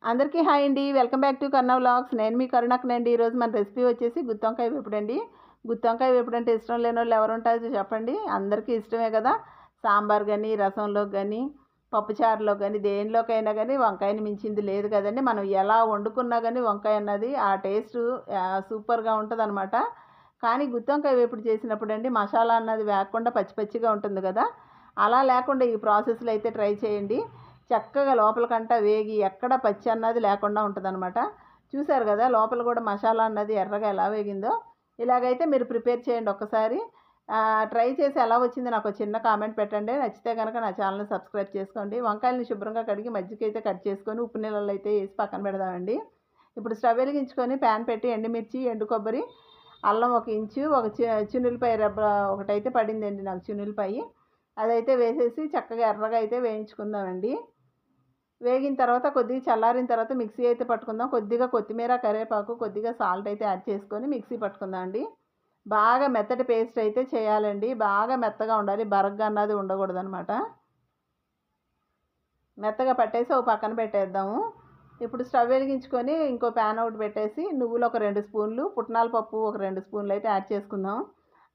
అందరికీ హాయ్ అండి. Welcome back to Karna vlogs. నేను మీ కరుణక్కనండి. ఈరోజు మన రెసిపీ వచ్చేసి గుత్తొంకాయ వేపుడండి. గుత్తొంకాయ వేపుడు అంటే ఇష్టం లేని వాళ్ళు ఎవరు ఉంటారో చెప్పండి. అందరికీ ఇష్టమే కదా. సాంబార్ కానీ, రసంలోకి కానీ, పప్పుచారులోకి కానీ, దేనిలోకైనా కానీ వంకాయని మించింది లేదు కదండి. మనం ఎలా వండుకున్నా కానీ వంకాయ అన్నది ఆ టేస్ట్ సూపర్గా ఉంటుందన్నమాట. కానీ గుత్తొంకాయ వేపుడు చేసినప్పుడు అండి మసాలా అన్నది వేగకుండా పచ్చి పచ్చిగా ఉంటుంది కదా. అలా లేకుండా ఈ ప్రాసెస్లో అయితే ట్రై చేయండి. చక్కగా లోపలికంటా వేగి ఎక్కడ పచ్చి అన్నది లేకుండా ఉంటుందన్నమాట. చూసారు కదా లోపల కూడా మసాలా అన్నది ఎర్రగా ఎలా వేగిందో. ఇలాగైతే మీరు ప్రిపేర్ చేయండి ఒక్కసారి. ట్రై చేసి ఎలా వచ్చింది నాకు చిన్న కామెంట్ పెట్టండి. నచ్చితే కనుక నా ఛానల్ని సబ్స్క్రైబ్ చేసుకోండి. వంకాయలని శుభ్రంగా కడిగి మజ్జిగైతే కట్ చేసుకొని ఉప్పు నీళ్ళలో అయితే వేసి పక్కన పెడదామండి. ఇప్పుడు స్టవ్ వెలిగించుకొని ప్యాన్ పెట్టి ఎండుమిర్చి, ఎండు కొబ్బరి, అల్లం 1 ఇంచు, ఒక చిన్నులపాయ రెబ్బ ఒకటైతే పడిందండి నాకు చిన్నులపాయ. అదైతే వేసేసి చక్కగా ఎర్రగా అయితే వేయించుకుందామండి. వేగిన తర్వాత కొద్దిగా చల్లారిన తర్వాత మిక్సీ అయితే పట్టుకుందాం. కొద్దిగా కొత్తిమీర, కరివేపాకు, కొద్దిగా సాల్ట్ అయితే యాడ్ చేసుకొని మిక్సీ పట్టుకుందాం అండి. బాగా మెత్తటి పేస్ట్ అయితే చేయాలండి. బాగా మెత్తగా ఉండాలి, బరగ్గా అన్నది ఉండకూడదనమాట. మెత్తగా పట్టేసి ఒక పక్కన పెట్టేద్దాము. ఇప్పుడు స్టవ్ వెలిగించుకొని ఇంకో ప్యాన్ ఒకటి పెట్టేసి నువ్వులు ఒక 2 స్పూన్లు, పుట్నాల పప్పు ఒక 2 స్పూన్లు అయితే యాడ్ చేసుకుందాం.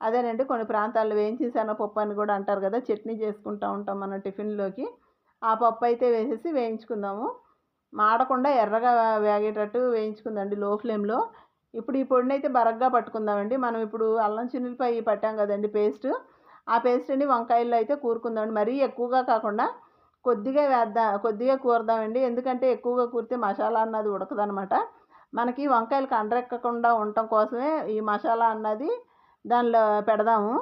అదేనండి కొన్ని ప్రాంతాల్లో వేయించిన శనగపప్పు అని కూడా అంటారు కదా, చట్నీ చేసుకుంటూ ఉంటాం మనం టిఫిన్లోకి. ఆ పప్పు అయితే వేసేసి వేయించుకుందాము. మాడకుండా ఎర్రగా వేగేటట్టు వేయించుకుందండి లో ఫ్లేమ్లో. ఇప్పుడు ఈ పొడిని అయితే బరగ్గా పట్టుకుందామండి. మనం ఇప్పుడు అల్లం చిన్నులపాయ పట్టాం కదండి పేస్ట్, ఆ పేస్ట్ని వంకాయల్లో అయితే కూరుకుందామండి. మరీ ఎక్కువగా కాకుండా కొద్దిగా కూరదామండి. ఎందుకంటే ఎక్కువగా కూరితే మసాలా అన్నది ఉడకదనమాట. మనకి వంకాయలు కండ్రెక్కకుండా ఉండటం కోసమే ఈ మసాలా అన్నది దానిలో పెడదాము.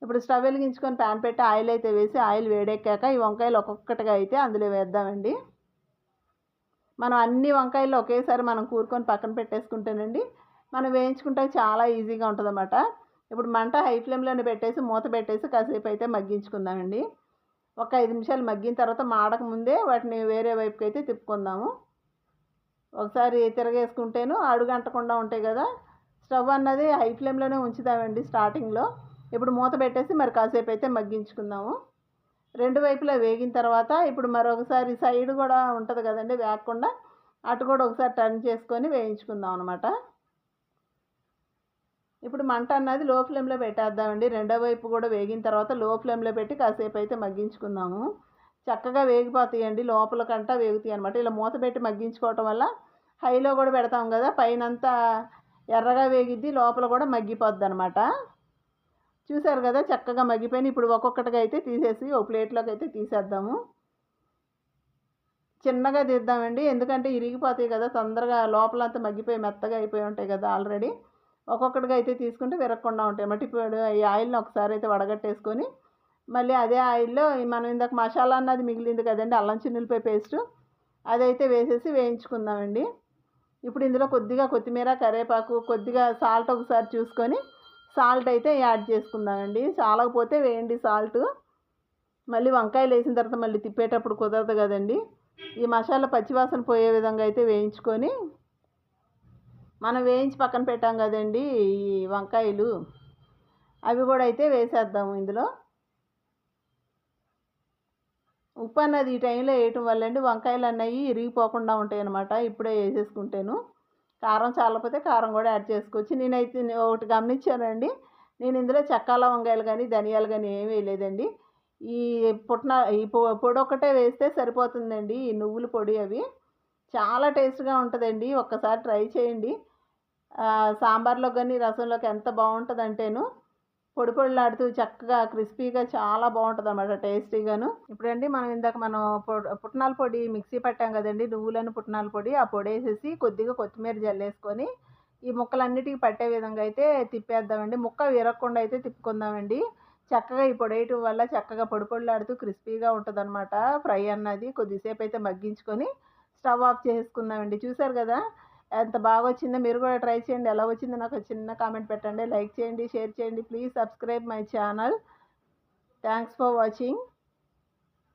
ఇప్పుడు స్టవ్ వెలిగించుకొని ప్యాన్ పెట్టి ఆయిల్ అయితే వేసి ఆయిల్ వేడెక్కాక ఈ వంకాయలు ఒక్కొక్కటిగా అయితే అందులో వేద్దామండి. మనం అన్ని వంకాయలు ఒకేసారి మనం కూరుకొని పక్కన పెట్టేసుకుంటేనండి మనం వేయించుకుంటే చాలా ఈజీగా ఉంటుందన్నమాట. ఇప్పుడు మంట హై ఫ్లేమ్లోనే పెట్టేసి మూత పెట్టేసి కాసేపు అయితే మగ్గించుకుందామండి. ఒక 5 నిమిషాలు మగ్గిన తర్వాత మాడక ముందే వాటిని వేరే వైపుకి అయితే తిప్పుకుందాము. ఒకసారి తిరగేసుకుంటేను అడుగంటకుండా ఉంటాయి కదా. స్టవ్ అన్నది హై ఫ్లేమ్లోనే ఉంచుదామండి స్టార్టింగ్లో. ఇప్పుడు మూత పెట్టేసి మరి కాసేపు అయితే మగ్గించుకుందాము. 2 వైపులా వేగిన తర్వాత ఇప్పుడు మరొకసారి సైడ్ కూడా ఉంటుంది కదండి వేగకుండా, అటు కూడా ఒకసారి టర్న్ చేసుకొని వేయించుకుందాం అనమాట. ఇప్పుడు మంట అన్నది లో ఫ్లేమ్లో పెట్టేద్దామండి. రెండో వైపు కూడా వేగిన తర్వాత లో ఫ్లేమ్లో పెట్టి కాసేపు అయితే మగ్గించుకుందాము. చక్కగా వేగిపోతాయండి, లోపలకంటా వేగుతాయి అనమాట. ఇలా మూత పెట్టి మగ్గించుకోవటం వల్ల హైలో కూడా పెడతాం కదా, పైనంతా ఎర్రగా వేగిద్ది, లోపల కూడా మగ్గిపోద్ది అనమాట. చూసారు కదా చక్కగా మగ్గిపోయిన. ఇప్పుడు ఒక్కొక్కటిగా అయితే తీసేసి ఒక ప్లేట్లోకి అయితే తీసేద్దాము. చిన్నగా తీద్దామండి, ఎందుకంటే ఇరిగిపోతాయి కదా తొందరగా, లోపలంతా మగ్గిపోయి మెత్తగా అయిపోయి ఉంటాయి కదా ఆల్రెడీ. ఒక్కొక్కటిగా అయితే తీసుకుంటే విరగకుండా ఉంటాయి అన్నమాట. ఇప్పుడు ఈ ఆయిల్ని ఒకసారి అయితే వడగట్టేసుకొని మళ్ళీ అదే ఆయిల్లో మనం ఇందాక మసాలా అన్నది మిగిలింది కదండి, అల్లం చిన్నులపాయ పేస్టు, అదైతే వేసేసి వేయించుకుందామండి. ఇప్పుడు ఇందులో కొద్దిగా కొత్తిమీర, కరివేపాకు, కొద్దిగా సాల్ట్ ఒకసారి చూసుకొని సాల్ట్ అయితే యాడ్ చేసుకుందామండి. చాలకపోతే వేయండి సాల్ట్. మళ్ళీ వంకాయలు వేసిన తర్వాత మళ్ళీ తిప్పేటప్పుడు కుదరదు కదండి. ఈ మసాలా పచ్చివాసన పోయే విధంగా అయితే వేయించుకొని మనం వేయించి పక్కన పెట్టాం కదండి ఈ వంకాయలు, అవి కూడా అయితే వేసేద్దాము ఇందులో. ఉప్పు అన్నది ఈ టైంలో వేయటం వల్ల అండి వంకాయలు అన్నవి ఇరిగిపోకుండా ఉంటాయి అన్నమాట. ఇప్పుడే వేసేసుకుంటాను. కారం చాలకపోతే కారం కూడా యాడ్ చేసుకోవచ్చు. నేనైతే ఒకటి గమనించానండి, నేను ఇందులో చెక్క లవంగాయలు కానీ ధనియాలు కానీ ఏమీ వేయలేదండి. ఈ పొడి ఒక్కటే వేస్తే సరిపోతుందండి. ఈ నువ్వుల పొడి అవి చాలా టేస్ట్గా ఉంటుందండి. ఒక్కసారి ట్రై చేయండి. సాంబార్లో కానీ రసంలోకి ఎంత బాగుంటుందంటేను, పొడి పొడిలాడుతూ చక్కగా క్రిస్పీగా చాలా బాగుంటుంది అన్నమాట, టేస్టీగాను. ఇప్పుడండి మనం పుట్నాల పొడి మిక్సీ పట్టాం కదండి, నువ్వులను పుట్నాల పొడి, ఆ పొడి వేసేసి కొద్దిగా కొత్తిమీర జల్లేసుకొని ఈ ముక్కలన్నిటికీ పట్టే విధంగా అయితే తిప్పేద్దామండి. ముక్క విరగకుండా అయితే తిప్పుకుందామండి. చక్కగా ఈ పొడి వేయటం వల్ల చక్కగా పొడి పొడిలాడుతూ క్రిస్పీగా ఉంటుంది అనమాట. ఫ్రై అన్నది కొద్దిసేపు అయితే మగ్గించుకొని స్టవ్ ఆఫ్ చేసుకుందామండి. చూసారు కదా ఎంత బాగా వచ్చిందో. మీరు కూడా ట్రై చేయండి. ఎలా వచ్చిందో నాకు చిన్న కామెంట్ పెట్టండి. లైక్ చేయండి, షేర్ చేయండి. Please subscribe my channel. Thanks for watching.